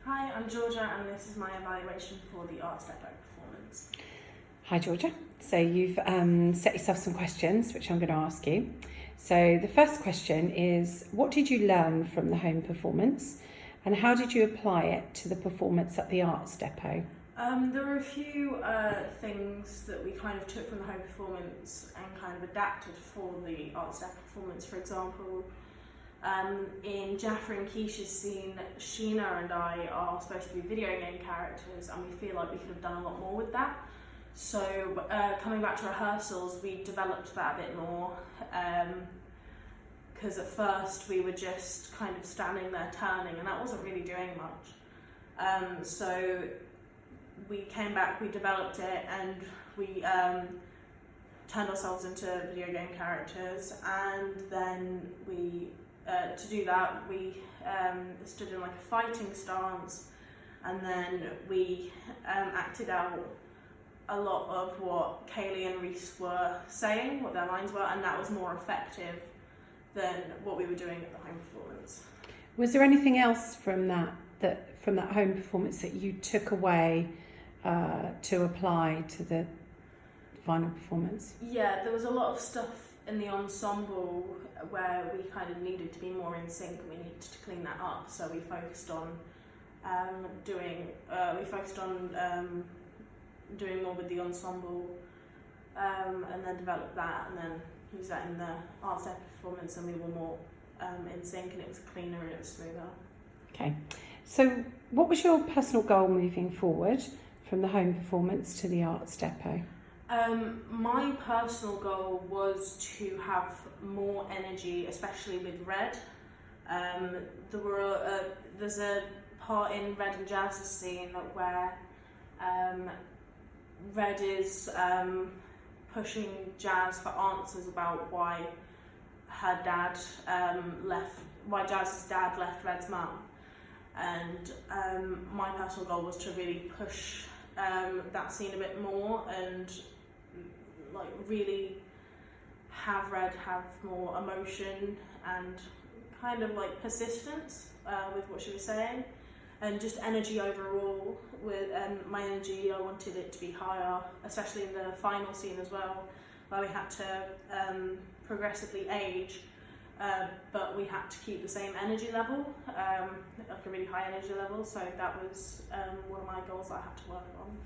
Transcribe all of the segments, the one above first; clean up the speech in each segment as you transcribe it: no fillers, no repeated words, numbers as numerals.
Hi, I'm Georgia and this is my evaluation for the Arts Depot performance. Hi Georgia. So you've set yourself some questions which I'm going to ask you. So the first question is, what did you learn from the home performance and how did you apply it to the performance at the Arts Depot? There were a few things that we kind of took from the home performance and kind of adapted for the Arts Depot performance. For example, in Jaffa and Keisha's scene, Sheena and I are supposed to be video game characters and we feel like we could have done a lot more with that. So coming back to rehearsals, we developed that a bit more because at first we were just kind of standing there turning and that wasn't really doing much. So we came back, we developed it and we turned ourselves into video game characters, and then we to do that we stood in like a fighting stance, and then we acted out a lot of what Kaylee and Reese were saying, what their lines were, and that was more effective than what we were doing at the home performance. Was there anything else from that home performance that you took away to apply to the final performance? Yeah, there was a lot of stuff in the ensemble where we kind of needed to be more in sync and we needed to clean that up, so we focused on doing more with the ensemble and then developed that and then use that in the Arts Depot performance, and we were more in sync and it was cleaner and it was smoother. Okay, so what was your personal goal moving forward from the home performance to the Arts Depot? My personal goal was to have more energy, especially with Red. There's a part in Red and Jazz's scene where Red is pushing Jazz for answers about why Jazz's dad left Red's mum. And my personal goal was to really push that scene a bit more and like really have Red have more emotion and kind of like persistence with what she was saying, and just energy overall. With my energy, I wanted it to be higher, especially in the final scene as well, where we had to progressively age, but we had to keep the same energy level, like a really high energy level. So that was one of my goals that I had to work on.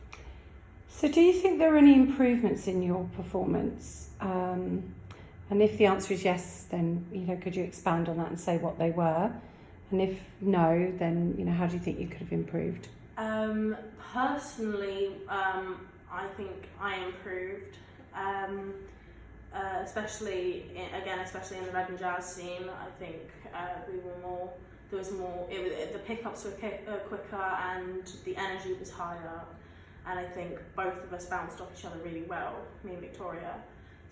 So do you think there are any improvements in your performance? And if the answer is yes, then could you expand on that and say what they were? And if no, then how do you think you could have improved? Personally, I think I improved, especially in the Red and Jazz scene. I think the pickups were quicker and the energy was higher, and I think both of us bounced off each other really well, me and Victoria.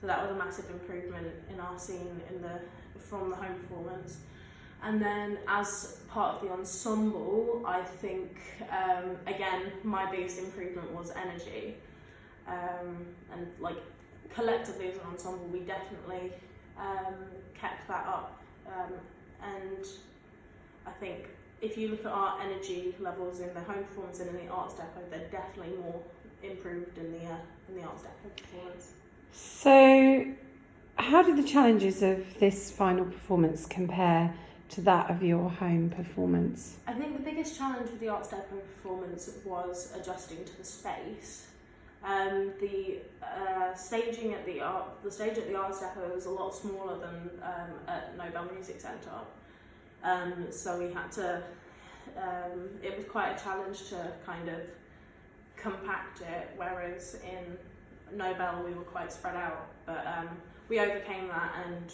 So that was a massive improvement in our scene from the home performance. And then as part of the ensemble, I think, again, my biggest improvement was energy. And like collectively as an ensemble, we definitely kept that up. And I think if you look at our energy levels in the home performance and in the Arts Depot, they're definitely more improved in the Arts Depot performance. So how did the challenges of this final performance compare to that of your home performance? I think the biggest challenge with the Arts Depot performance was adjusting to the space. The stage at the Arts Depot was a lot smaller than at Nobel Music Centre, so we had to. It was quite a challenge to kind of compact it, whereas in Nobel we were quite spread out. But we overcame that and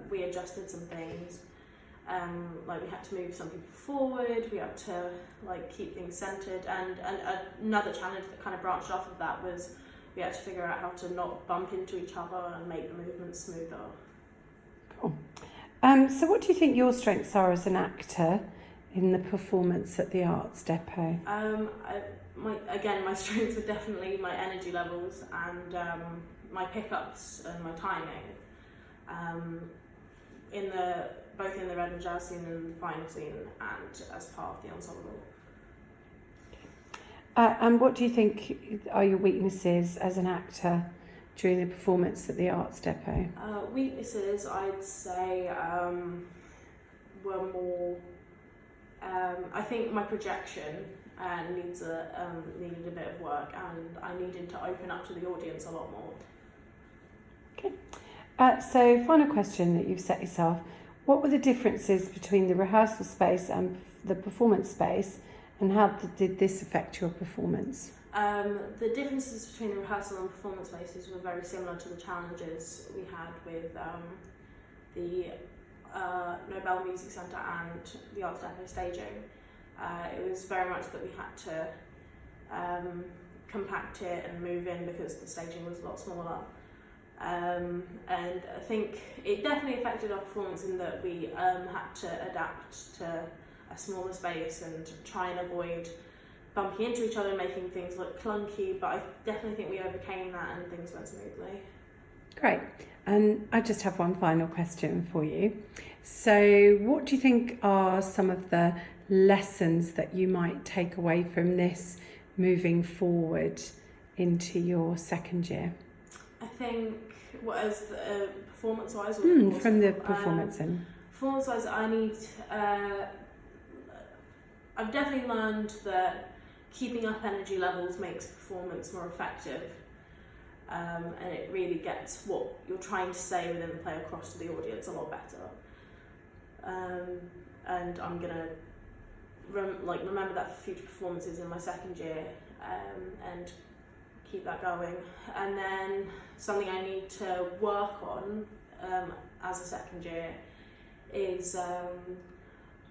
we adjusted some things. Like we had to move some people forward, we had to like keep things centered, and another challenge that kind of branched off of that was we had to figure out how to not bump into each other and make the movements smoother. Cool. So what do you think your strengths are as an actor in the performance at the Arts Depot? My strengths are definitely my energy levels and my pickups and my timing. Both in the Red and Jazz scene and the final scene, and as part of the ensemble. And what do you think are your weaknesses as an actor during the performance at the Arts Depot? Weaknesses, I'd say, were more. I think my projection needed a bit of work, and I needed to open up to the audience a lot more. Okay. So, final question that you've set yourself: what were the differences between the rehearsal space and the performance space, and how did this affect your performance? The differences between the rehearsal and performance spaces were very similar to the challenges we had with the Nobel Music Centre and the Arts Depot staging. It was very much that we had to compact it and move in because the staging was a lot smaller. And I think it definitely affected our performance in that we had to adapt to a smaller space and try and avoid bumping into each other and making things look clunky, but I definitely think we overcame that and things went smoothly. Great. And I just have one final question for you. So what do you think are some of the lessons that you might take away from this moving forward into your second year? I think, what is the performance-wise? From the performance end. Performance-wise, I've definitely learned that keeping up energy levels makes performance more effective, and it really gets what you're trying to say within the play across to the audience a lot better. And I'm gonna remember that for future performances in my second year, and keep that going. And then something I need to work on as a second year is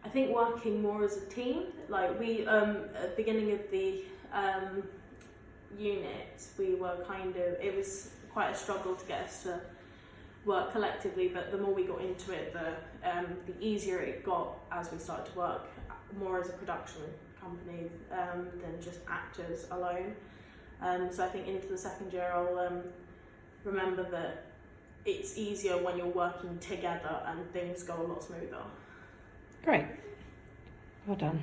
I think working more as a team. Like we at the beginning of the unit, we were it was quite a struggle to get us to work collectively, but the more we got into it, the easier it got as we started to work more as a production company than just actors alone. So I think into the second year I'll remember that it's easier when you're working together and things go a lot smoother. Great. Well done.